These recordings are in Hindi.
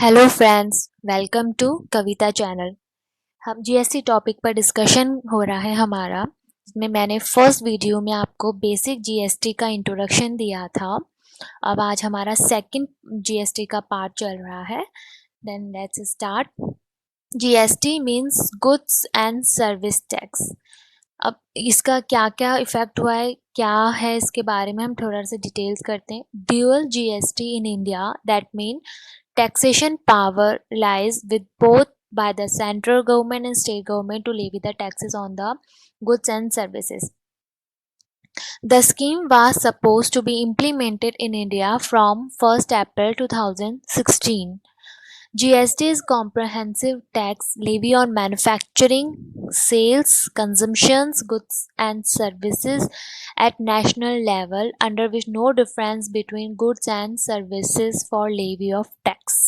Hello friends, welcome to Kavita channel. हम जीएसटी टॉपिक पर डिस्कशन हो रहा है हमारा, जिसमें मैंने फर्स्ट वीडियो में आपको बेसिक जीएसटी का इंट्रोडक्शन दिया था। अब आज हमारा सेकंड जीएसटी का पार्ट चल रहा है। Then let's start. GST means goods and service tax. अब इसका क्या क्या इफेक्ट हुआ है, क्या है, इसके बारे में हम थोड़ा सा डिटेल्स करते हैं। Dual GST in India, that mean taxation power lies with both by the central government and state government to levy the taxes on the goods and services. The scheme was supposed to be implemented in India from 1st April 2016. GST is comprehensive tax levy on manufacturing, sales, consumptions, goods and services at national level, under which no difference between goods and services for levy of tax.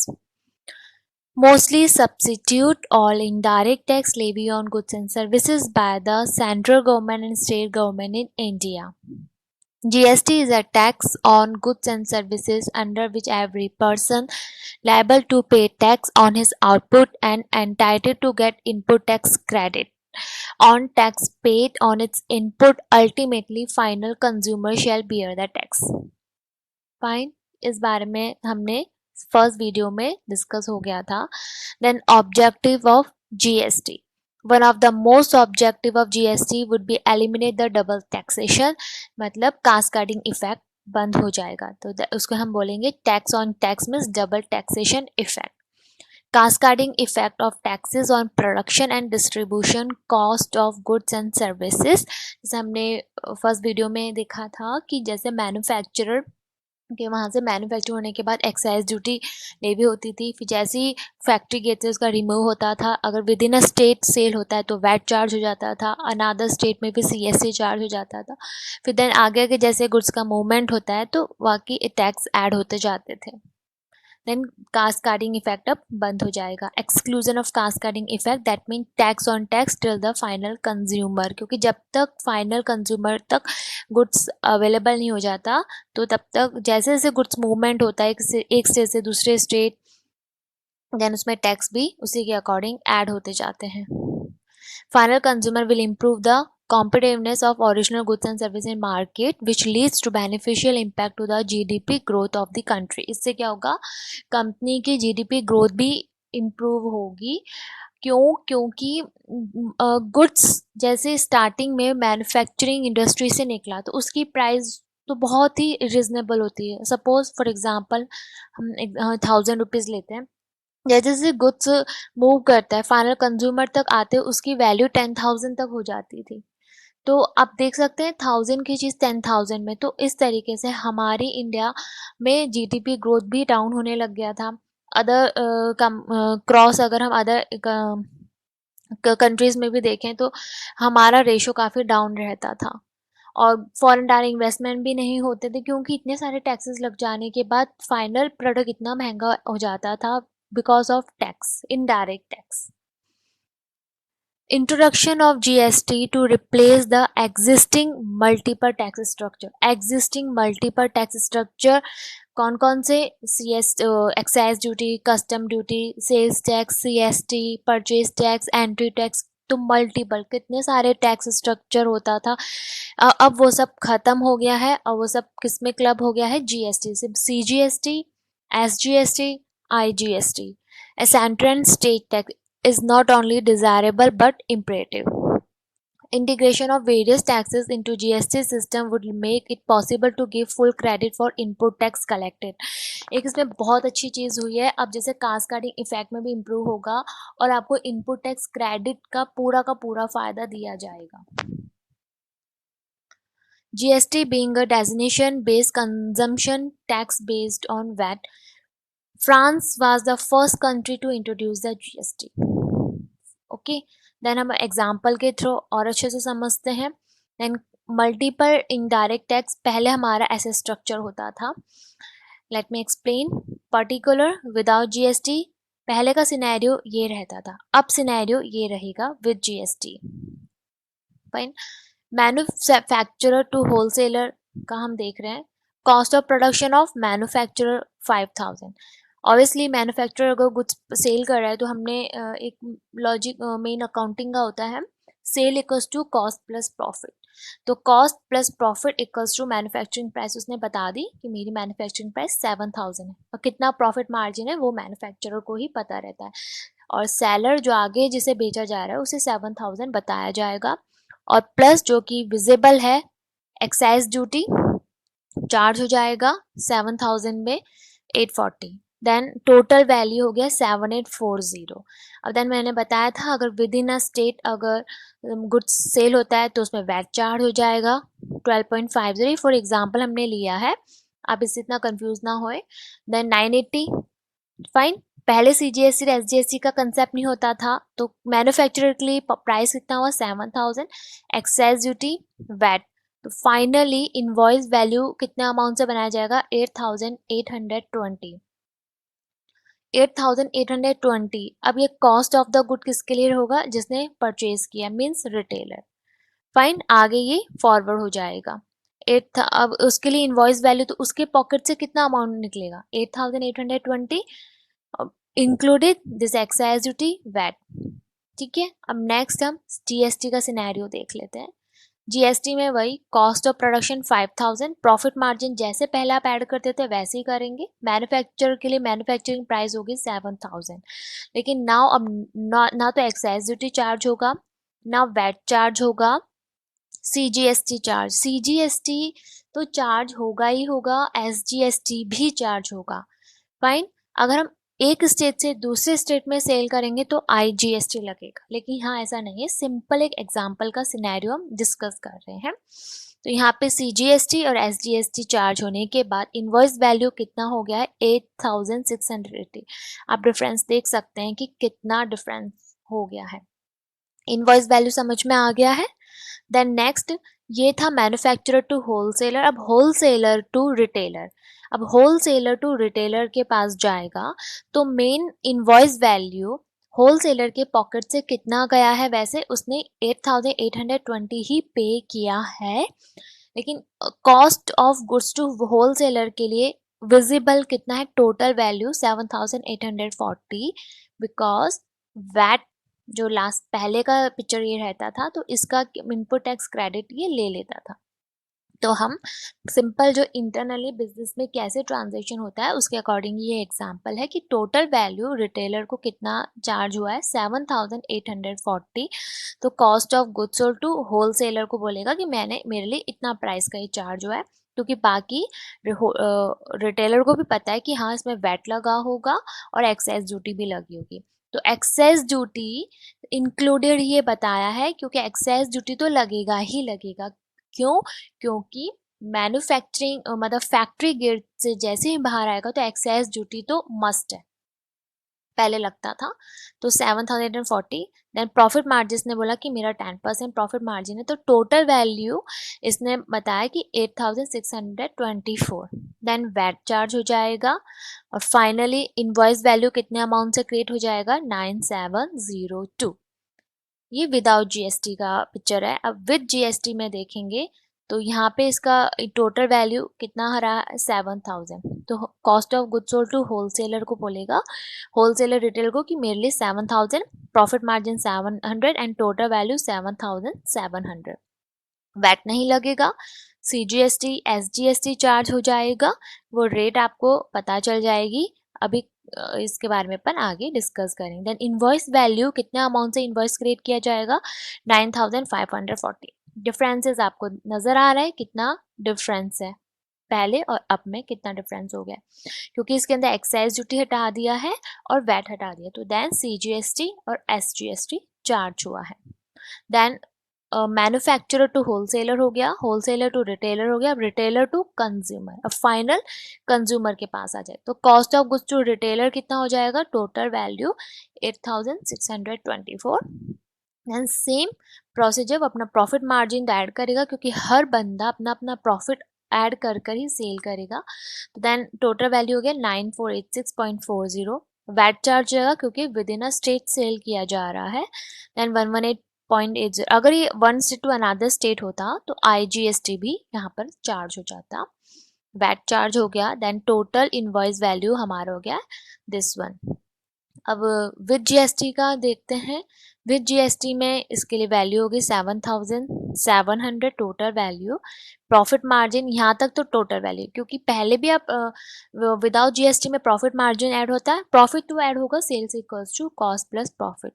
Mostly substitute all indirect tax levy on goods and services by the central government and state government in India. GST is a tax on goods and services under which every person liable to pay tax on his output and entitled to get input tax credit on tax paid on its input. Ultimately, final consumer shall bear the tax. Fine, इस बारे में हमने फर्स्ट वीडियो में डिस्कस हो गया था। Then objective of GST, one of the most objective of GST would be eliminate the double taxation, मतलब कास्केडिंग इफेक्ट बंद हो जाएगा। तो उसको हम बोलेंगे tax on tax means double taxation effect. Cascading effect of taxes on production and distribution cost of goods and services, जैसे हमने फर्स्ट वीडियो में देखा था कि जैसे मैन्युफैक्चरर कि वहाँ से मैन्युफैक्चर होने के बाद एक्साइज ड्यूटी लेवी होती थी, फिर जैसे ही फैक्ट्री गेट से उसका रिमूव होता था, अगर within a state sale होता है तो वैट चार्ज हो जाता था, अनदर स्टेट में भी सीएससी चार्ज हो जाता था। फिर देन आगे आगे जैसे गुड्स का मूवमेंट होता है तो बाकी टैक्स ऐड होते जाते थे। देन कास्केडिंग इफेक्ट अब बंद हो जाएगा। Exclusion of cascading effect, that mean tax on tax till the final consumer, क्योंकि जब तक फाइनल कंज्यूमर तक गुड्स अवेलेबल नहीं हो जाता तो तब तक जैसे जैसे गुड्स मूवमेंट होता है एक स्टेट से दूसरे स्टेट, देन उसमें टैक्स भी उसी के अकॉर्डिंग ऐड होते जाते हैं। Final consumer will improve the competitiveness of original goods and services in market, which leads to beneficial impact to the GDP growth of the country. इससे क्या होगा, कंपनी की GDP ग्रोथ भी इम्प्रूव होगी। क्यों? क्योंकि गुड्स जैसे स्टार्टिंग में मैन्युफैक्चरिंग इंडस्ट्री से निकला तो उसकी प्राइस तो बहुत ही रिजनेबल होती है। सपोज फॉर एग्जांपल हम 1000 रुपीज़ लेते हैं, जैसे जैसे गुड्स मूव करता है फाइनल कंज्यूमर तक आते उसकी वैल्यू 10,000 तक हो जाती थी। तो आप देख सकते हैं 1000 की चीज़ 10,000 में, तो इस तरीके से हमारी इंडिया में जीडीपी ग्रोथ भी डाउन होने लग गया था। अदर क्रॉस अगर हम अदर कंट्रीज़ में भी देखें तो हमारा रेशो काफ़ी डाउन रहता था और फॉरेन डायरेक्ट इन्वेस्टमेंट भी नहीं होते थे, क्योंकि इतने सारे टैक्सेस लग जाने के बाद फाइनल प्रोडक्ट इतना महंगा हो जाता था because of tax, indirect tax. Introduction of GST to replace the existing multiple tax structure. Existing multiple tax structure कौन कौन से? CS excise duty, custom duty, sales tax, CST, purchase tax, entry tax, तो मल्टीपल कितने सारे टैक्स स्ट्रक्चर होता था। अब वो सब खत्म हो गया है और वो सब किस में क्लब हो गया है? GST से। CGST, SGST, IGST, a central and state tax is not only desirable but imperative. Integration of various taxes into GST system would make it possible to give full credit for input tax collected. एक इसमें बहुत अच्छी चीज़ हुई है, अब जैसे कास्केडिंग इफेक्ट में भी इम्प्रूव होगा और आपको इनपुट टैक्स क्रेडिट का पूरा फ़ायदा दिया जाएगा। GST being a designation based consumption tax based on VAT, France was the first country to introduce the GST. Okay, then हम एग्जाम्पल के थ्रू और अच्छे से समझते हैं। देन मल्टीपल इनडायरेक्ट टैक्स, पहले हमारा ऐसे स्ट्रक्चर होता था। Let me explain. Particular without GST, पहले का सिनेरियो ये रहता था, अब सिनेरियो ये रहेगा with GST. Fine. Manufacturer to wholesaler का हम देख रहे हैं। Cost of production of manufacturer 5000, obviously manufacturer अगर गुड्स सेल कर रहा है तो हमने एक लॉजिक मेन अकाउंटिंग का होता है, sale equals to cost plus profit. तो cost plus profit equals to manufacturing price उसने बता दी कि मेरी मैन्युफैक्चरिंग प्राइस 7,000 है, और कितना प्रॉफिट मार्जिन है वो मैन्युफैक्चरर को ही पता रहता है, और सेलर जो आगे जिसे बेचा जा रहा है उसे 7,000 बताया जाएगा, और प्लस जो कि विजिबल है एक्साइज ड्यूटी चार्ज हो जाएगा 7,000 में 840, देन टोटल वैल्यू हो गया 7840। अब देन मैंने बताया था अगर विद इन अ स्टेट अगर गुड्स सेल होता है तो उसमें वैट चार्ज हो जाएगा 12.50, फॉर एग्जांपल हमने लिया है, आप इससे इतना कंफ्यूज ना होए। Then 980, fine. पहले सीजीएसटी और एसजीएसटी का कंसेप्ट नहीं होता था, तो मैन्युफैक्चरर के लिए प्राइस कितना हुआ 7,000, एक्साइज ड्यूटी वैट, तो फाइनली इनवॉइस वैल्यू कितने अमाउंट से बनाया जाएगा 8,820। 8,820। अब ये कॉस्ट ऑफ द गुड किसके लिए होगा, जिसने परचेज किया, मींस रिटेलर। फाइन, आगे ये फॉरवर्ड हो जाएगा। अब उसके लिए इनवॉइस वैल्यू, तो उसके पॉकेट से कितना अमाउंट निकलेगा 8,820 included this excise duty VAT. ठीक है, अब नेक्स्ट हम जीएसटी का सिनेरियो देख लेते हैं। जीएसटी में वही cost of production 5,000, profit margin जैसे पहले आप ऐड करते थे वैसे ही करेंगे। मैन्युफैक्चर के लिए मैन्युफैक्चरिंग प्राइस होगी 7,000, लेकिन नाउ अब ना तो एक्साइज ड्यूटी चार्ज होगा, ना वैट चार्ज होगा, सीजीएसटी चार्ज, सीजीएसटी तो चार्ज होगा ही होगा, एसजीएसटी भी चार्ज होगा। फाइन, अगर हम एक स्टेट से दूसरे स्टेट में सेल करेंगे तो आईजीएसटी लगेगा, लेकिन यहाँ ऐसा नहीं है, सिंपल एक एग्जांपल का सिनेरियो हम डिस्कस कर रहे हैं। तो यहाँ पे सीजीएसटी और एसजीएसटी चार्ज होने के बाद इनवॉइस वैल्यू कितना हो गया है 8,680। आप डिफरेंस देख सकते हैं कि कितना डिफरेंस हो गया है। इनवॉइस वैल्यू समझ में आ गया है। देन नेक्स्ट, ये था मैन्युफैक्चरर टू होलसेलर। अब होलसेलर टू रिटेलर, अब होलसेलर टू रिटेलर के पास जाएगा तो मेन इनवॉइस वैल्यू होलसेलर के पॉकेट से कितना गया है, वैसे उसने 8,820 ही पे किया है, लेकिन cost of goods to wholesaler के लिए विजिबल कितना है, टोटल वैल्यू 7,840, बिकॉज वैट जो लास्ट पहले का पिक्चर ये रहता था तो इसका इनपुट टैक्स क्रेडिट ये ले लेता था। तो हम सिंपल जो इंटरनली बिजनेस में कैसे ट्रांजेक्शन होता है उसके अकॉर्डिंग ये एग्जांपल है कि टोटल वैल्यू रिटेलर को कितना चार्ज हुआ है 7,840, तो cost of goods sold to wholesaler को बोलेगा कि मैंने मेरे लिए इतना प्राइस का ही चार्ज हुआ है, क्योंकि बाकी रिटेलर को भी पता है कि हाँ इसमें वैट लगा होगा और एक्साइज ड्यूटी भी लगी होगी। तो एक्साइज ड्यूटी इंक्लूडेड ये बताया है क्योंकि एक्साइज ड्यूटी तो लगेगा ही लगेगा। क्यों, क्योंकि मैन्युफैक्चरिंग मतलब फैक्ट्री गेट से जैसे ही बाहर आएगा तो एक्साइज ड्यूटी तो मस्ट है, पहले लगता था। तो 7,840, देन प्रॉफिट मार्जिन ने बोला कि मेरा 10% प्रॉफिट मार्जिन है, तो टोटल वैल्यू इसने बताया कि 8,624, देन वैट चार्ज हो जाएगा, और फाइनली इनवॉइस वैल्यू कितने अमाउंट से क्रिएट हो जाएगा 9702। ये विदाउट जीएसटी का पिक्चर है। अब विद जीएसटी में देखेंगे तो यहाँ पे इसका टोटल वैल्यू कितना आ रहा है 7,000, तो cost of goods sold to wholesaler को बोलेगा, होलसेलर रिटेल को कि मेरे लिए 7,000, profit margin 700 and total value 7,700। VAT नहीं लगेगा, सीजीएसटी एसजीएसटी चार्ज हो जाएगा, वो रेट आपको पता चल जाएगी, अभी इसके बारे में अपन आगे डिस्कस करेंगे। देन इनवॉइस वैल्यू कितने अमाउंट से इनवॉइस क्रिएट किया जाएगा 9,540। डिफरेंसेस आपको नजर आ रहा है कितना डिफरेंस है पहले और अब में, कितना डिफरेंस हो गया, क्योंकि इसके अंदर एक्साइज ड्यूटी हटा दिया है और वैट हटा दिया, तो देन सीजीएसटी और एसजीएसटी चार्ज हुआ है। देन मैन्युफैक्चरर टू होलसेलर हो गया, होलसेलर टू रिटेलर हो गया, अब रिटेलर टू कंज्यूमर, अब फाइनल कंज्यूमर के पास आ जाए तो cost of goods to retailer कितना हो जाएगा, total value 8,624। Then same procedure अपना प्रॉफिट मार्जिन ऐड करेगा, क्योंकि हर बंदा अपना अपना प्रॉफिट ऐड कर कर ही सेल करेगा, तो देन टोटल वैल्यू हो गया 9486.40। वैट चार्ज रहेगा क्योंकि within a state sale किया जा रहा है, देन 118.80। अगर ये one state to another state होता तो आईजीएसटी भी यहाँ पर चार्ज हो जाता। वैट चार्ज हो गया, देन टोटल इनवॉइस वैल्यू हमारा हो गया दिस वन। अब विद जीएसटी का देखते हैं। विद जीएसटी में इसके लिए वैल्यू होगी 7,700 टोटल वैल्यू। प्रॉफिट मार्जिन यहाँ तक तो टोटल वैल्यू, क्योंकि पहले भी आप विदाउट जीएसटी में प्रॉफिट मार्जिन ऐड होता है, प्रॉफिट तो ऐड होगा sales equals to cost plus profit.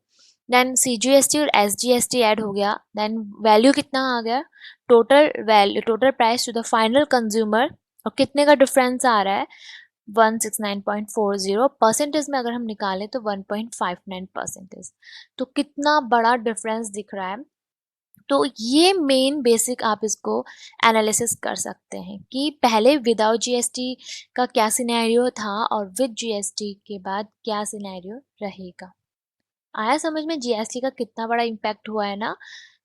Then CGST और एसजीएसटी ऐड हो गया, देन वैल्यू कितना आ गया, total value, total price to the final consumer, और कितने का डिफरेंस आ रहा है 169.40। परसेंटेज में अगर हम निकालें तो 1.59 परसेंटेज। तो कितना बड़ा डिफरेंस दिख रहा है। तो ये मेन बेसिक आप इसको एनालिसिस कर सकते हैं कि पहले विदाउट जीएसटी का क्या सिनेरियो था और विद जीएसटी के बाद क्या सिनेरियो रहेगा। आया समझ में जीएसटी का कितना बड़ा इम्पैक्ट हुआ है ना।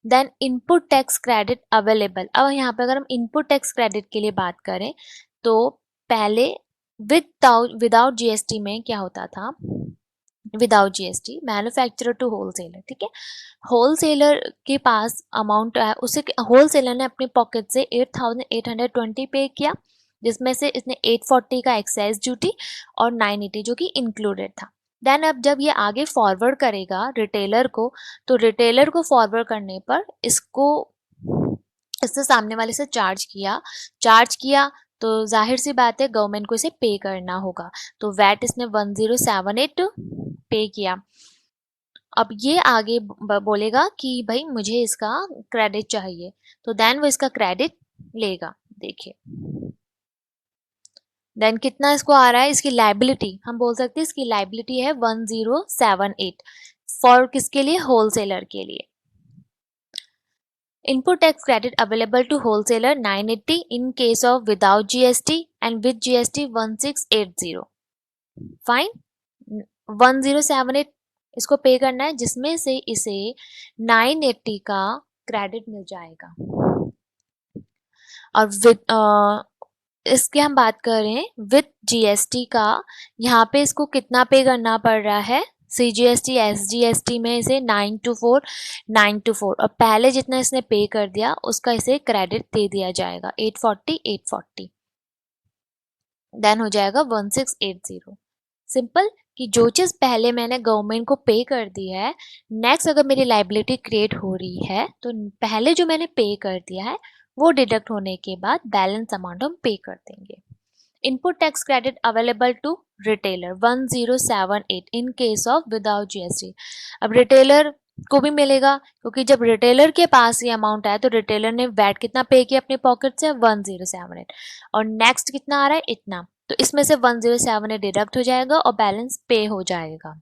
Then input tax credit available. अब यहाँ पे अगर हम इनपुट टैक्स क्रेडिट के लिए बात करें तो पहले विदाउट जीएसटी में क्या होता था, without GST manufacturer to wholesaler, ठीक है, होलसेलर के पास अमाउंट है, उसे होलसेलर ने अपने पॉकेट से 8,820 पे किया, जिसमें से इसने 840 का एक्साइज ड्यूटी और 980 जो कि इंक्लूडेड था। देन अब जब ये आगे फॉरवर्ड करेगा रिटेलर को, तो रिटेलर को फॉरवर्ड करने पर इससे सामने वाले से चार्ज किया तो जाहिर सी बात है गवर्नमेंट को इसे पे करना होगा। तो वैट इसने 1078 पे किया। अब ये आगे बोलेगा कि भाई मुझे इसका क्रेडिट चाहिए, तो देन वो इसका क्रेडिट लेगा। देखिए देन कितना इसको आ रहा है, इसकी लाइबिलिटी हम बोल सकते हैं, इसकी लाइबिलिटी है 1078 फॉर किसके लिए, होलसेलर के लिए। Input tax credit available to wholesaler 980 in case of without GST and with GST 1680. Fine, 1078 इसको पे करना है, जिसमें से इसे 980 का क्रेडिट मिल जाएगा। और इसके हम बात करें विद जीएसटी का, यहाँ पे इसको कितना पे करना पड़ रहा है, सीजीएसटी एसजीएसटी में इसे 924 और पहले जितना इसने पे कर दिया उसका इसे क्रेडिट दे दिया जाएगा 840। देन हो जाएगा 1680। सिंपल कि जो चीज़ पहले मैंने गवर्नमेंट को पे कर दी है, नेक्स्ट अगर मेरी लाइबिलिटी क्रिएट हो रही है तो पहले जो मैंने पे कर दिया है वो डिडक्ट होने के बाद बैलेंस अमाउंट हम पे कर देंगे। Input tax credit available to retailer 1078 in case of without GST. अब रिटेलर को भी मिलेगा, क्योंकि जब रिटेलर के पास ये अमाउंट आया तो रिटेलर ने वैट कितना पे किया अपने पॉकेट से 1078, और नेक्स्ट कितना आ रहा है इतना, तो इसमें से 1078 डिडक्ट हो जाएगा और बैलेंस पे हो जाएगा।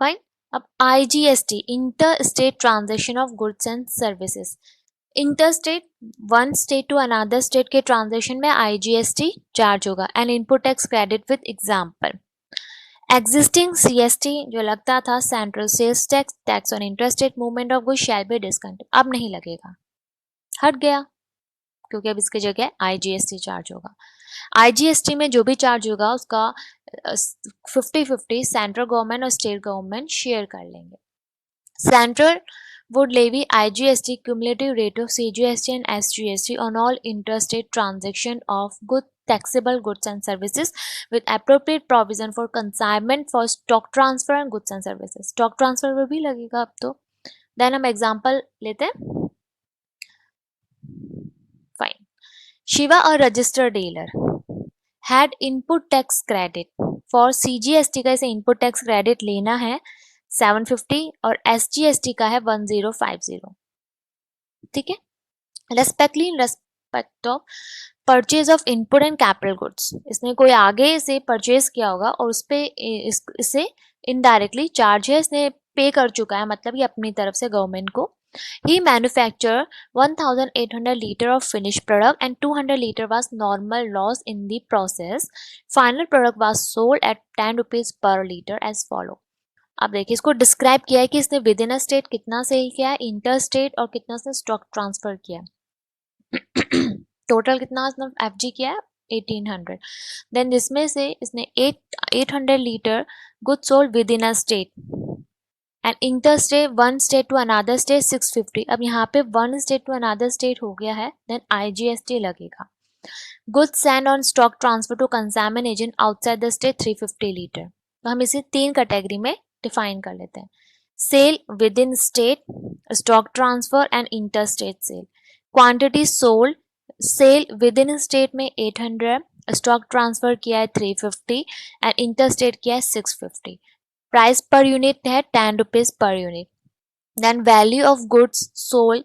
फाइन। अब IGST inter state transaction of goods and services. Inter state, one state to another state के ट्रांजेक्शन में आईजीएसटी चार्ज होगा and input tax credit with example. Existing CST जो लगता था central sales tax, tax on interstate movement of goods shall be discounted, अब नहीं लगेगा, हट गया, क्योंकि अब इसकी जगह आईजीएसटी चार्ज होगा। आईजीएसटी में जो भी चार्ज होगा उसका 50-50 सेंट्रल गवर्नमेंट और स्टेट गवर्नमेंट शेयर कर लेंगे। Central would levy IGST cumulative rate of CGST and SGST on all interstate transaction of good taxable goods and services with appropriate provision for consignment for stock transfer and goods and services. Stock transfer में भी लगेगा अब तो। Then हम example लेते हैं। Fine. Shiva, a registered dealer, had input tax credit for CGST का इसे input tax credit लेना है 750 और SGST का है 1050, ठीक है। Respectively in respect of purchase of input and capital goods, इसने कोई आगे से परचेज किया होगा और उस पे इसे इनडायरेक्टली चार्ज है, इसने पे कर चुका है, मतलब ये अपनी तरफ से गवर्नमेंट को। He manufactured 1,800 liter of finished product and 200 liter was normal loss in the process. Final product was sold at 10 rupees per liter as follow. अब देखिए इसको डिस्क्राइब किया है कि इसने विद इन अ स्टेट कितना सेल किया है, इंटर स्टेट और कितना इसने स्टॉक ट्रांसफर किया है। टोटल कितना इसने एफजी किया है 1800। देन जिसमें से इसने 800 litre good sold within a state and inter state one state to another state 650। अब यहाँ पे one state to another state हो गया है, देन IGST लगेगा। Goods send on stock transfer to consignment agent outside the state 350 litre. तो हम इसे 3 कैटेगरी में डिफाइन कर लेते हैं। Sale within state, stock transfer and inter state sale. Quantity sold, sale within state में 800, स्टॉक ट्रांसफर किया है 350 एंड इंटर स्टेट किया है 650। प्राइस पर यूनिट है 10 rupees per unit. Then value of goods sold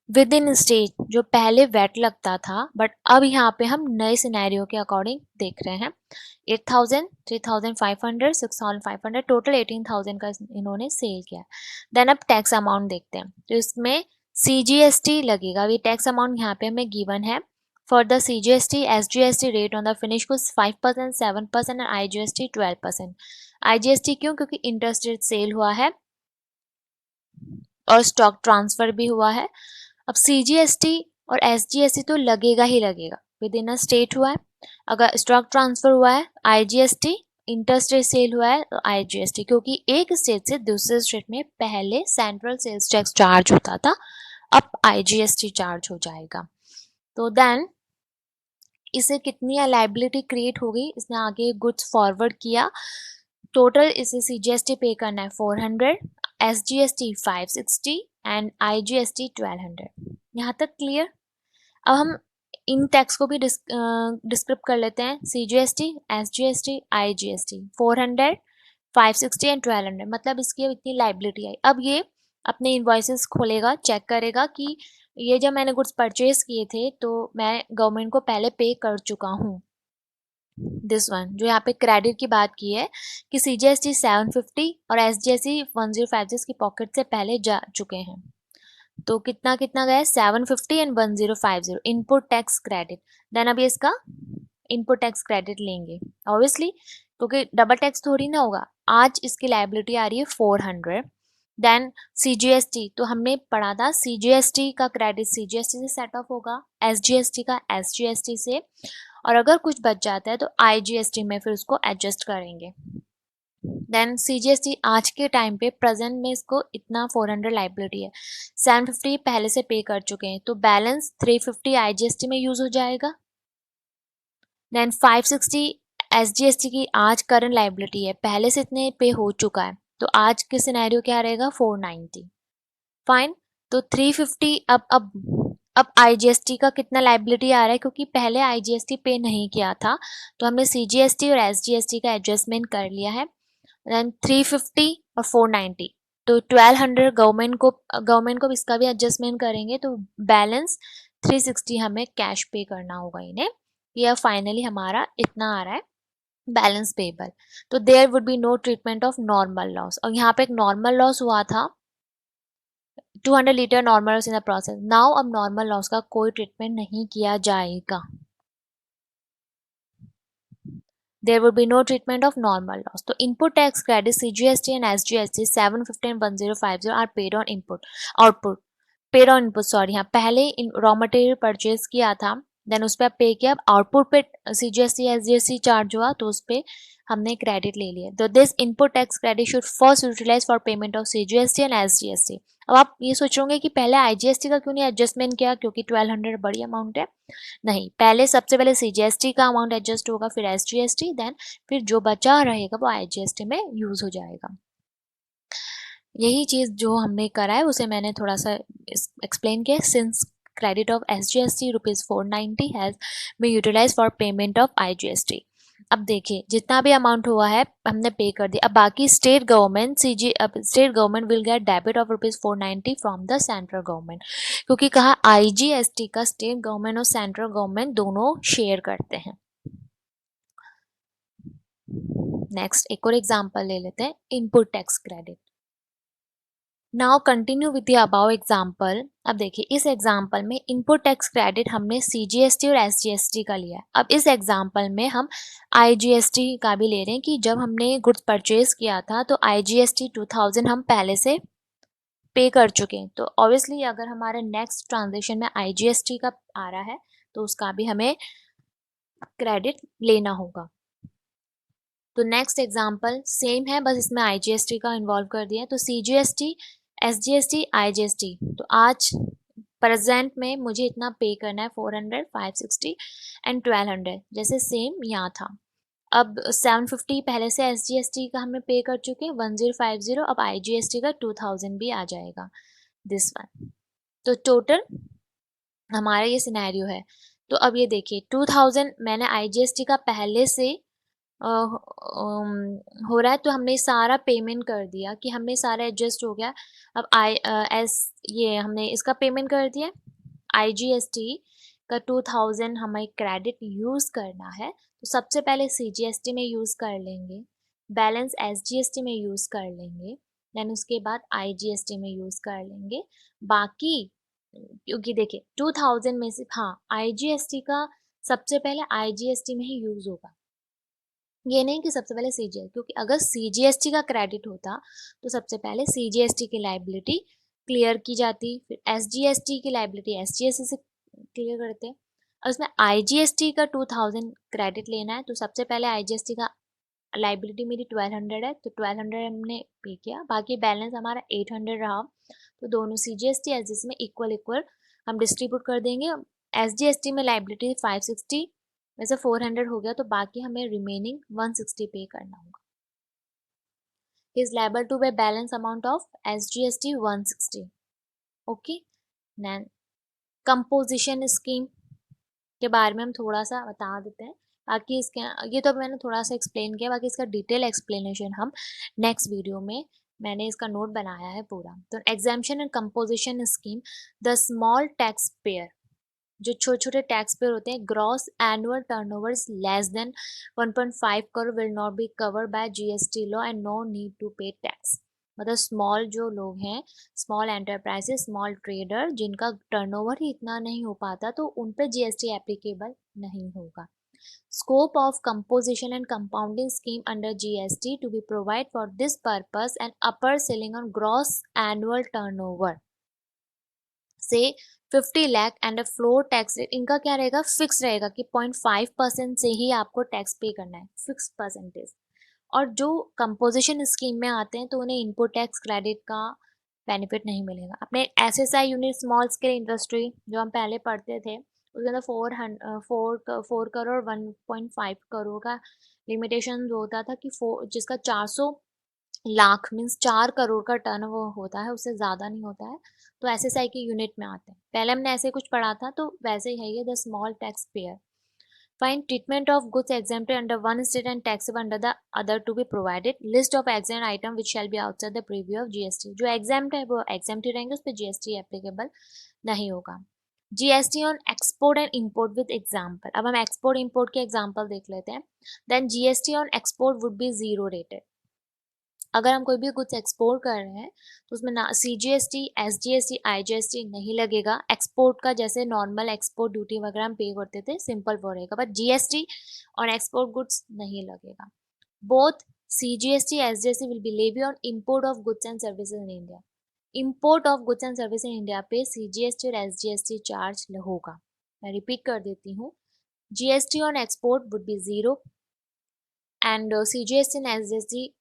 within state, जो पहले वैट लगता था बट अब यहाँ पे हम नए सिनेरियो के अकॉर्डिंग देख रहे हैं। 8,000, 3,500, 6,500, टोटल 18,000 का इन्होंने सेल किया। देन अब टैक्स अमाउंट देखते हैं, तो इसमें CGST लगेगा। ये टैक्स अमाउंट यहाँ पे हमें गिवन है। For the CGST SGST rate on the finish goods 5%, 7% and IGST 12%। IGST क्यों? क्योंकि इंटरस्टेट सेल हुआ है और स्टॉक ट्रांसफर भी हुआ है। अब CGST और SGST तो लगेगा ही लगेगा, विद इन अ स्टेट हुआ है। अगर स्टॉक ट्रांसफर हुआ है IGST, इंटर स्टेट सेल हुआ है तो IGST, क्योंकि एक स्टेट से दूसरे स्टेट में पहले सेंट्रल सेल्स टैक्स चार्ज होता था, अब IGST चार्ज हो जाएगा। तो देन इसे कितनी लायबिलिटी क्रिएट हो गई, इसने आगे गुड्स फॉरवर्ड किया, टोटल इसे CGST पे करना है 400, SGST 560 एंड IGST 1200। यहाँ तक क्लियर? अब हम इन टैक्स को भी डिस्क्रिप्ट कर लेते हैं। CGST, SGST, IGST 400, 560 एंड 1200, मतलब इसकी अब इतनी लाइबिलिटी आई। अब ये अपने इनवॉइसेस खोलेगा, चेक करेगा कि ये जब मैंने गुड्स परचेज किए थे तो मैं गवर्नमेंट को पहले पे कर चुका हूँ। दिस वन जो यहाँ पे क्रेडिट की बात की है कि CGST 750 और SGST 1050 की पॉकेट से पहले जा चुके हैं, तो कितना कितना गया? 750 and 1050 input tax credit. Then अभी इसका इनपुट टैक्स क्रेडिट लेंगे ऑब्वियसली, क्योंकि डबल टैक्स थोड़ी ना होगा। आज इसकी लायबिलिटी आ रही है 400। देन CGST तो हमने पढ़ा था, CGST का क्रेडिट CGST से सेट ऑफ होगा, SGST का SGST से, और अगर कुछ बच जाता है तो IGST में फिर उसको एडजस्ट करेंगे। देन CGST आज के टाइम पे प्रेजेंट में इसको इतना 400 लाइबिलिटी है, 750 पहले से पे कर चुके हैं, तो बैलेंस 350 IGST में यूज हो जाएगा। देन 560 SGST की आज करंट लाइबिलिटी है, पहले से इतने पे हो चुका है, तो आज के सिनेरियो क्या रहेगा? 490। फाइन, तो 350 अब IGST का कितना लाइबिलिटी आ रहा है, क्योंकि पहले IGST पे नहीं किया था, तो हमने CGST और SGST का एडजस्टमेंट कर लिया है। देन 350 और 490, तो 1200 गवर्नमेंट को इसका भी एडजस्टमेंट करेंगे, तो बैलेंस 360 हमें कैश पे करना होगा इन्हें। यह फाइनली हमारा इतना आ रहा है बैलेंस पेबल। तो there would be no treatment of normal loss, और यहाँ पे एक नॉर्मल लॉस हुआ था 200 litre normal loss in the process. Now अब नॉर्मल लॉस का कोई ट्रीटमेंट नहीं किया जाएगा। There would be no treatment of normal loss. So input tax credit CGST and SGST 750 and 1050 are paid on paid on input sorry, हाँ पहले रॉ मटेरियल परचेज किया था, देन उस पर पे किया, आउटपुट पे CGST SGST चार्ज हुआ, तो उस पर हमने क्रेडिट ले लिया। तो this input tax credit should first utilise for payment of CGST and SGST। अब आप ये सोच रहे होंगे कि पहले IGST का क्यों नहीं एडजस्टमेंट किया, क्योंकि 1200 बड़ी अमाउंट है। नहीं, पहले सबसे पहले CGST का अमाउंट एडजस्ट होगा, फिर SGST, देन फिर जो बचा रहेगा वो IGST में यूज हो जाएगा। यही चीज जो हमने करा है उसे मैंने थोड़ा सा एक्सप्लेन किया। Since credit of SGST rupees 490 has been utilise for payment of IGST। अब देखिए जितना भी अमाउंट हुआ है हमने पे कर दिया। अब बाकी state government will get debit of rupees 490 from the central government, क्योंकि कहा IGST का स्टेट गवर्नमेंट और सेंट्रल गवर्नमेंट दोनों शेयर करते हैं। नेक्स्ट एक और एग्जांपल ले लेते हैं, input tax credit. Now continue with the above example. अब देखिए इस एग्जाम्पल में इनपुट टैक्स क्रेडिट हमने CGST और SGST का लिया है। अब इस एग्जाम्पल में हम IGST का भी ले रहे हैं कि जब हमने गुड्स परचेज किया था तो IGST 2000 हम पहले से पे कर चुके हैं, तो ऑब्वियसली अगर हमारे नेक्स्ट ट्रांजेक्शन में IGST का आ रहा है तो उसका भी हमें क्रेडिट लेना होगा। तो नेक्स्ट एग्जांपल सेम है, बस इसमें आईजीएसटी का इन्वॉल्व कर दिया है। तो सीजीएसटी, एसजीएसटी, आईजीएसटी, तो आज प्रेजेंट में मुझे इतना पे करना है, 400, 560 एंड 1200, जैसे सेम यहाँ था। अब 750 पहले से एसजीएसटी का हमने पे कर चुके हैं, 1050, अब आईजीएसटी का 2000 भी आ जाएगा, दिस वन। तो टोटल हमारा ये सिनेरियो है। तो अब ये देखिए 2000 मैंने आईजीएसटी का पहले से हो रहा है, तो हमने सारा पेमेंट कर दिया कि हमने सारा एडजस्ट हो गया। अब ये हमने इसका पेमेंट कर दिया, आईजीएसटी का 2000 हमें क्रेडिट यूज़ करना है, तो सबसे पहले सीजीएसटी में यूज़ कर लेंगे, बैलेंस एसजीएसटी में यूज़ कर लेंगे, देन उसके बाद आईजीएसटी में यूज़ कर लेंगे बाकी। क्योंकि देखिए 2000 में से हाँ आईजीएसटी का सबसे पहले आईजीएसटी में ही यूज़ होगा, ये नहीं कि सबसे पहले सीजीएसटी, क्योंकि अगर सीजीएसटी का क्रेडिट होता तो सबसे पहले सीजीएसटी की लायबिलिटी क्लियर की जाती, फिर एसजीएसटी की लायबिलिटी एसजीएसटी से क्लियर करते। और उसमें आईजीएसटी का 2000 क्रेडिट लेना है, तो सबसे पहले आईजीएसटी का लायबिलिटी मेरी 1200 है, तो 1200 हमने पे किया, बाकी बैलेंस हमारा 800 रहा। तो दोनों सीजीएसटी एसजीएसटी में इक्वल इक्वल हम डिस्ट्रीब्यूट कर देंगे। एसजीएसटी में लायबिलिटी 560 वैसे 400 हो गया, तो बाकी हमें रिमेनिंग 160 पे करना होगा। Is liable to pay balance amount of SGST 160. Okay, then composition scheme के बारे में हम थोड़ा सा बता देते हैं, बाकी इसके ये तो मैंने थोड़ा सा एक्सप्लेन किया, बाकी इसका डिटेल एक्सप्लेनेशन हम नेक्स्ट वीडियो में, मैंने इसका नोट बनाया है पूरा। तो exemption and composition scheme, the small tax payer, जो छोटे छोटे टैक्स पेयर होते हैं, gross annual turnover is less than 1.5 crore will not be covered by GST law and no need to pay tax. मतलब स्मॉल जो लोग हैं, स्मॉल एंटरप्राइजेस, स्मॉल ट्रेडर, जिनका टर्नओवर ही इतना नहीं हो पाता, तो उन पे जीएसटी एप्लीकेबल नहीं होगा। Scope of composition and compounding scheme under GST to be provided for this purpose and upper ceiling on gross annual turnover से 50 lakh and floor tax rate, इनका क्या रहेगा, फिक्स रहेगा कि 0.5% से ही आपको टैक्स पे करना है, फिक्स परसेंटेज। और जो कंपोजिशन स्कीम में आते हैं तो उन्हें इनपुट टैक्स क्रेडिट का बेनिफिट नहीं मिलेगा। अपने SSI unit small scale industry जो हम पहले पढ़ते थे, उसके अंदर 4 करोड़ 1.5 करोड़ का लिमिटेशन जो होता था कि जिसका 400 लाख मीन्स 4 करोड़ का टर्न वो होता है, उससे ज़्यादा नहीं होता है, तो एसएसआई की यूनिट में आते हैं। पहले हमने ऐसे कुछ पढ़ा था, तो वैसे ही है ये, the small tax payer. Fine treatment of goods exempted under one state and taxable under the other to be provided, list of exempt item which shall be outside the preview of GST. जो एग्जेम्प्ट है वो एग्जेम्प्ट ही रहेंगे, उस पर जीएसटी एप्लीकेबल नहीं होगा। GST on export and import with example, अब हम एक्सपोर्ट इंपोर्ट के एग्जाम्पल देख लेते हैं। Then GST on export would be zero rated. अगर हम कोई भी गुड्स एक्सपोर्ट कर रहे हैं तो उसमें ना सीजीएसटी, एसजीएसटी, आईजीएसटी नहीं लगेगा। एक्सपोर्ट का जैसे नॉर्मल एक्सपोर्ट ड्यूटी वगैरह हम पे करते थे, सिंपल वो रहेगा, but GST on export goods नहीं लगेगा। Both CGST, SGST will be levy on import of goods and services in India. Import of goods and service in India पे सीजीएसटी और एसजीएसटी चार्ज होगा। मैं रिपीट कर देती हूँ, GST on export would be zero and CGST and SGST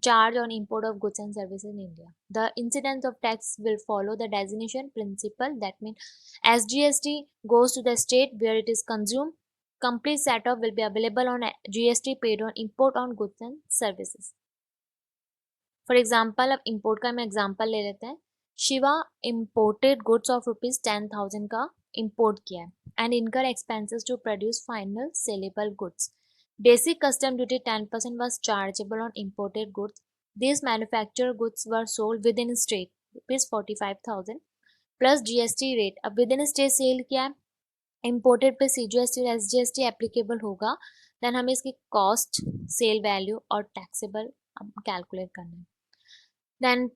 charge on import of goods and services in India. The incidence of tax will follow the designation principle. That means as GST goes to the state where it is consumed, complete set-off will be available on GST paid on import on goods and services. For example, अब import का हम example ले लेते हैं। Shiva imported goods of rupees 10,000 का import किया है and incur expenses to produce final saleable goods. Basic custom duty 10% was chargeable on imported goods. These manufactured goods were sold within state rupees 45,000 plus GST rate. अब within state सेल किया है, imported पे CGST और SGST एप्लीकेबल होगा, देन हमें इसकी कॉस्ट, सेल वैल्यू और टैक्सेबल कैलकुलेट करना है। Then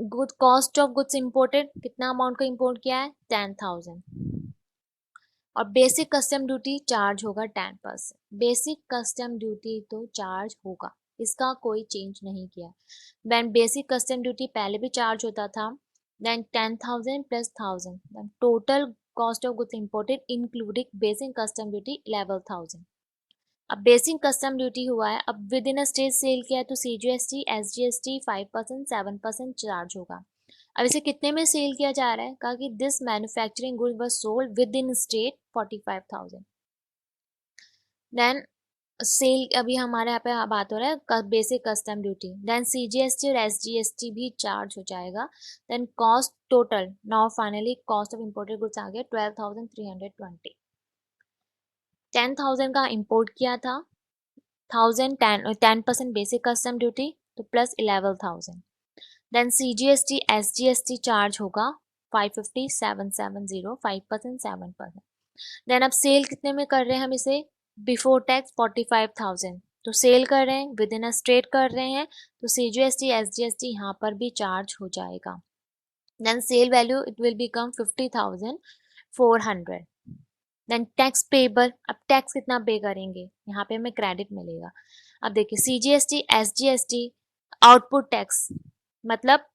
good cost of goods imported, कितना अमाउंट का इंपोर्ट किया है, 10,000, और बेसिक कस्टम ड्यूटी चार्ज होगा 10%। बेसिक कस्टम ड्यूटी तो चार्ज होगा, इसका कोई चेंज नहीं किया। देन बेसिक कस्टम ड्यूटी पहले भी चार्ज होता था, then 10,000 plus 1,000, then total cost of goods imported including basic custom duty 11,000। अब बेसिक कस्टम ड्यूटी हुआ है, अब within a state sale किया है तो CGST SGST 5% 7% चार्ज होगा। अब इसे कितने में सेल किया जा रहा है, कहा कि this manufacturing good was sold within state 45,000। Then sale, अभी हमारे यहाँ पे बात हो रहा है basic custom duty, then CGST और SGST भी चार्ज हो जाएगा। Then cost total, now finally cost of imported goods आ गया 12,320। 10,000 का इंपोर्ट किया था, 10% बेसिक कस्टम ड्यूटी तो plus 11,000। Then CGST SGST charge होगा 550 770 5% 7%। देन अब सेल कितने में कर रहे हैं हम इसे, बिफोर टैक्स 45,000, तो सेल कर रहे हैं विद इन अ स्टेट कर रहे हैं तो CGST SGST यहाँ पर भी चार्ज हो जाएगा। Then sale value it will become 50,400। Then tax payable, अब टैक्स कितना पे करेंगे, यहाँ पे हमें क्रेडिट मिलेगा। अब देखिए CGST SGST आउटपुट टैक्स, मतलब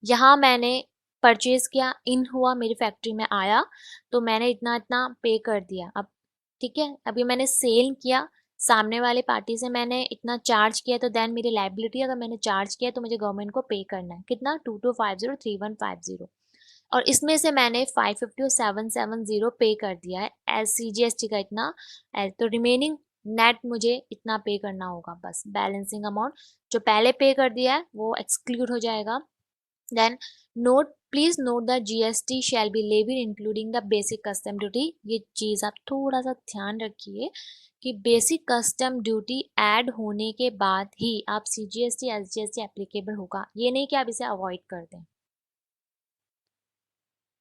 यहाँ मैंने परचेज किया, इन हुआ मेरी फैक्ट्री में आया तो मैंने इतना इतना पे कर दिया। अब ठीक है, अभी मैंने सेल किया, सामने वाले पार्टी से मैंने इतना चार्ज किया तो देन मेरी लाइबिलिटी, अगर मैंने चार्ज किया तो मुझे गवर्नमेंट को पे करना है कितना 2250 3150, और इसमें से मैंने 550 और 770 पे कर दिया है एज CGST का इतना, तो रिमेनिंग नेट मुझे इतना पे करना होगा, बस बैलेंसिंग अमाउंट जो पहले पे कर दिया है वो एक्सक्लूड हो जाएगा। Then note, please note the GST shall be levied including the basic custom duty. ये चीज आप थोड़ा सा ध्यान रखिए कि बेसिक कस्टम ड्यूटी ऐड होने के बाद ही आप CGST SGST एप्लीकेबल होगा, ये नहीं कि आप इसे अवॉइड कर दें।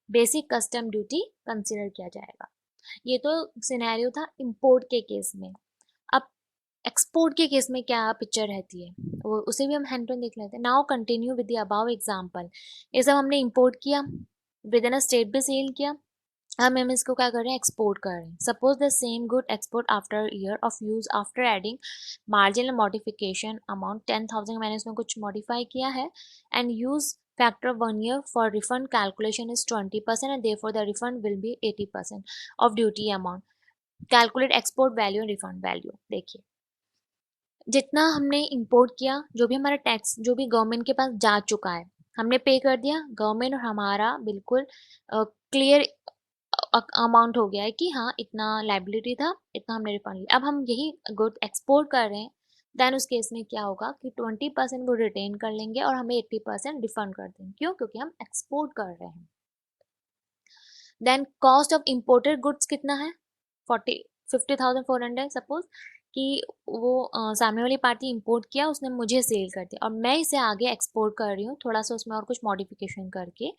बेसिक कस्टम ड्यूटी कंसिडर किया जाएगा। ये तो सिनेरियो था इंपोर्ट के केस में। अब एक्सपोर्ट के केस में क्या पिक्चर रहती है वो उसे भी हम हैंड टू देख लेते हैं। Now continue with the above example. ये सब हमने इंपोर्ट किया, विद इन अ स्टेट भी सेल किया, अब हम इसको क्या कर रहे हैं, एक्सपोर्ट कर रहे हैं। Suppose the same good export after year of use after adding marginal modification amount 10,000, मैंने इसमें कुछ मॉडिफाई किया है, and use factor 1 year for refund calculation is 20% and therefore the refund will be 80% of duty amount. Calculate export value and refund value. देखिए जितना हमने इंपोर्ट किया, जो भी हमारा टैक्स जो भी गवर्नमेंट के पास जा चुका है हमने पे कर दिया, गवर्नमेंट और हमारा बिल्कुल क्लियर अमाउंट हो गया है कि हाँ इतना लाइबिलिटी था, इतना हमने रिफंड लिया। अब हम यही गुड एक्सपोर्ट कर रहे हैं, देन उस केस में क्या होगा कि 20% वो रिटेन कर लेंगे और हमें 80% रिफंड कर देंगे। क्यों? क्योंकि हम एक्सपोर्ट कर रहे हैं। Then cost of imported goods कितना है, 50,400। सपोज कि वो सामने वाली पार्टी इंपोर्ट किया, उसने मुझे सेल कर दिया और मैं इसे आगे एक्सपोर्ट कर रही हूँ थोड़ा सा उसमें और कुछ मॉडिफिकेशन करके।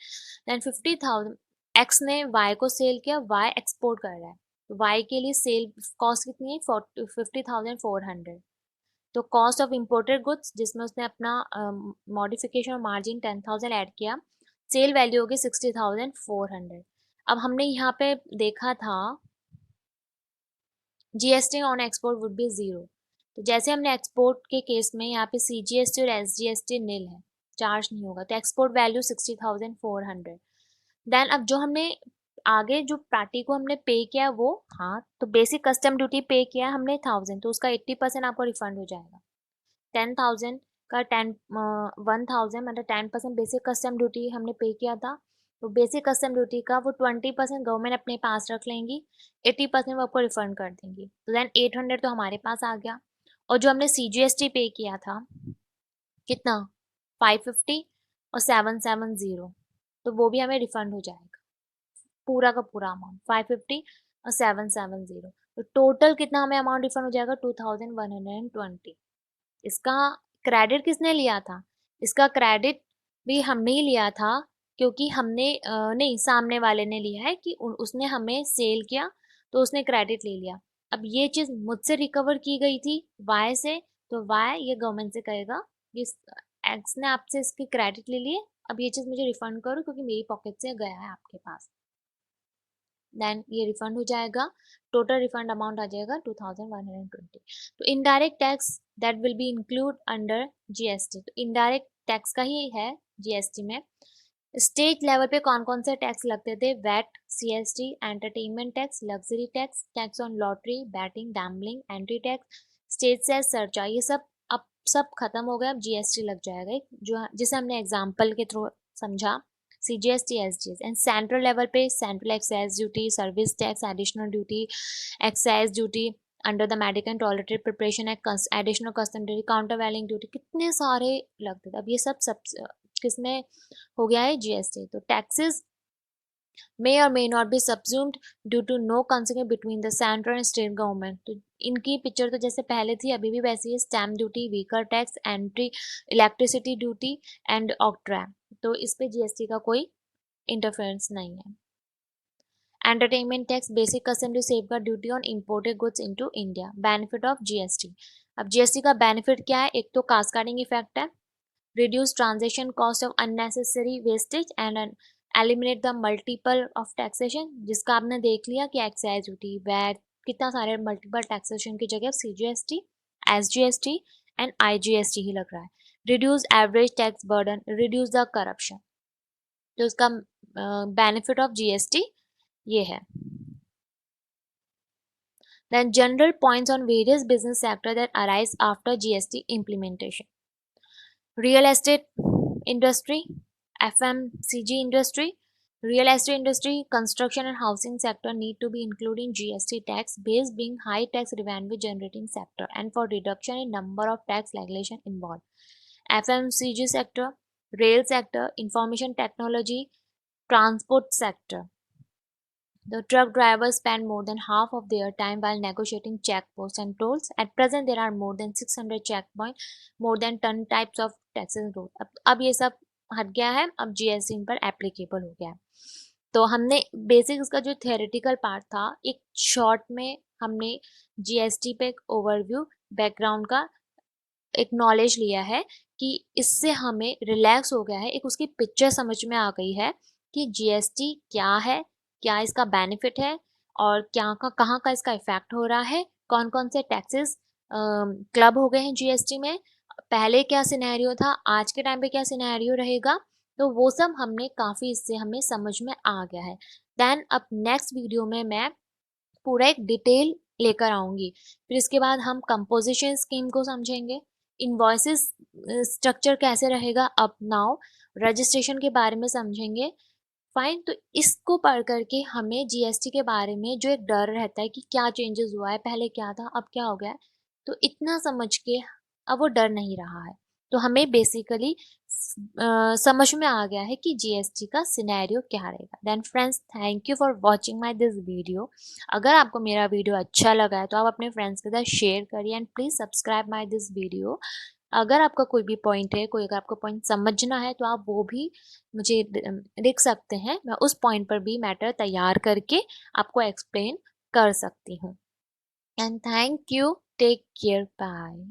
देन 50,000 एक्स ने वाई को सेल किया, वाई एक्सपोर्ट कर रहा है, वाई के लिए सेल कॉस्ट कितनी है 50,400। तो कॉस्ट ऑफ इम्पोर्टेड गुड्स जिसमें उसने अपना मॉडिफिकेशन और मार्जिन 10,000 ऐड किया, सेल वैल्यू होगी 60,400। अब हमने यहाँ पे देखा था GST on export would B 0, तो जैसे हमने एक्सपोर्ट के केस में यहाँ पे CGST और SGST नील है, चार्ज नहीं होगा, तो एक्सपोर्ट वैल्यू 60,400। देन अब जो हमने आगे जो पार्टी को हमने पे किया वो, हाँ तो बेसिक कस्टम ड्यूटी पे किया हमने 1,000, तो उसका 80% आपको रिफंड हो जाएगा। 10,000 का 1,000 मतलब 10% बेसिक कस्टम ड्यूटी हमने पे किया था, तो बेसिक कस्टम ड्यूटी का वो 20% गवर्नमेंट अपने पास रख लेंगी, 80% वो आपको रिफंड कर देंगी, तो देन 800 तो हमारे पास आ गया। और जो हमने CGST पे किया था कितना 550 और 770, तो वो भी हमें रिफंड हो जाएगा, पूरा का पूरा अमाउंट 550 और 770, तो टोटल कितना हमें अमाउंट रिफंड हो जाएगा 2,120। इसका क्रेडिट किसने लिया था, इसका क्रेडिट भी हमने ही लिया था, क्योंकि हमने नहीं सामने वाले ने लिया है कि उसने हमें सेल किया तो उसने क्रेडिट ले लिया। अब ये चीज मुझसे रिकवर की गई थी वाई से, तो वाई ये गवर्नमेंट से कहेगा कि एक्स ने आपसे इसकी क्रेडिट ले लिए, अब ये चीज मुझे रिफंड करो क्योंकि मेरी पॉकेट से गया है आपके पास। देन ये रिफंड हो जाएगा, टोटल रिफंड अमाउंट आ जाएगा 2,120। तो indirect tax that will be include under GST, तो इनडायरेक्ट टैक्स का ही है GST में। स्टेट लेवल पे कौन कौन से टैक्स लगते थे, VAT, CST, entertainment tax, luxury tax, tax on lottery betting gambling, entry tax, state cess surcharge, ये सब अब सब खत्म हो गया, अब जीएसटी लग जाएगा, जो जिसे हमने एग्जाम्पल के थ्रू समझा, CGST, SGST. And central level पे central excise duty, service tax, additional duty, excise duty under the medical tolerated preparation act, additional custom duty, countervailing duty, कितने सारे लगते थे। अब ये सब किसमें हो गया है, जीएसटी। तो taxes may or may not be subsumed due to no consequence between the central and state government। तो इनकी पिक्चर तो जैसे पहले थी अभी भी वैसी है, stamp duty, vehicle tax, entry, electricity duty and ऑक्ट्रा। तो इस पे जीएसटी का कोई इंटरफेरेंस नहीं है। Entertainment tax, basic custom duty, safeguard duty on imported goods into India. Benefit of GST, अब जीएसटी का बेनिफिट क्या है, एक तो कास्केडिंग इफेक्ट है, reduce transaction cost of unnecessary wastage and eliminate the multiple of taxation, जिसका आपने देख लिया कि एक्साइज ड्यूटी, वैट, कितना सारे मल्टीपल टैक्सेशन की जगह सीजीएसटी, एसजीएसटी एंड आईजीएसटी ही लग रहा है। Reduce average tax burden, reduce the corruption. तो उसका बेनिफिट ऑफ जीएसटी ये है। Then general points on various business sector that arise after GST implementation. Real estate industry, FMCG industry, real estate industry, construction and housing sector need to be included in GST tax base, being high tax revenue generating sector and for reduction in number of tax regulation involved. FMCG sector, rail sector, information technology, transport sector. The truck drivers spend more than half of their time while negotiating checkposts and tolls. At present, there are more than 600 checkpoints, more than 10 types of taxes road. अब ये सब हट गया है, अब जीएसटी इन पर एप्लीकेबल हो गया है। तो हमने बेसिक इसका जो थियोरेटिकल पार्ट था, एक शॉर्ट में हमने जीएसटी पे एक ओवरव्यू बैकग्राउंड का एक नॉलेज लिया है कि इससे हमें रिलैक्स हो गया है, एक उसकी पिक्चर समझ में आ गई है कि जीएसटी क्या है, क्या इसका बेनिफिट है और क्या का कहाँ का इसका इफेक्ट हो रहा है, कौन कौन से टैक्सेस क्लब हो गए हैं जीएसटी में, पहले क्या सिनेरियो था, आज के टाइम पे क्या सिनेरियो रहेगा। तो वो सब हमने काफ़ी इससे हमें समझ में आ गया है। देन अब नेक्स्ट वीडियो में मैं पूरा एक डिटेल लेकर आऊँगी। फिर इसके बाद हम कंपोजिशन स्कीम को समझेंगे, इनवॉइसेस स्ट्रक्चर कैसे रहेगा अब नाउ, रजिस्ट्रेशन के बारे में समझेंगे। फाइन, तो इसको पढ़ करके हमें जीएसटी के बारे में जो एक डर रहता है कि क्या चेंजेस हुआ है, पहले क्या था अब क्या हो गया है, तो इतना समझ के अब वो डर नहीं रहा है। तो हमें बेसिकली समझ में आ गया है कि जीएसटी का सिनेरियो क्या रहेगा। Then friends, thank you for watching my this video. अगर आपको मेरा वीडियो अच्छा लगा है तो आप अपने फ्रेंड्स के साथ शेयर करिए and please subscribe my this video. अगर आपका कोई भी पॉइंट है, कोई अगर आपको पॉइंट समझना है तो आप वो भी मुझे लिख सकते हैं, मैं उस पॉइंट पर भी मैटर तैयार करके आपको एक्सप्लेन कर सकती हूँ। And thank you, take care, bye.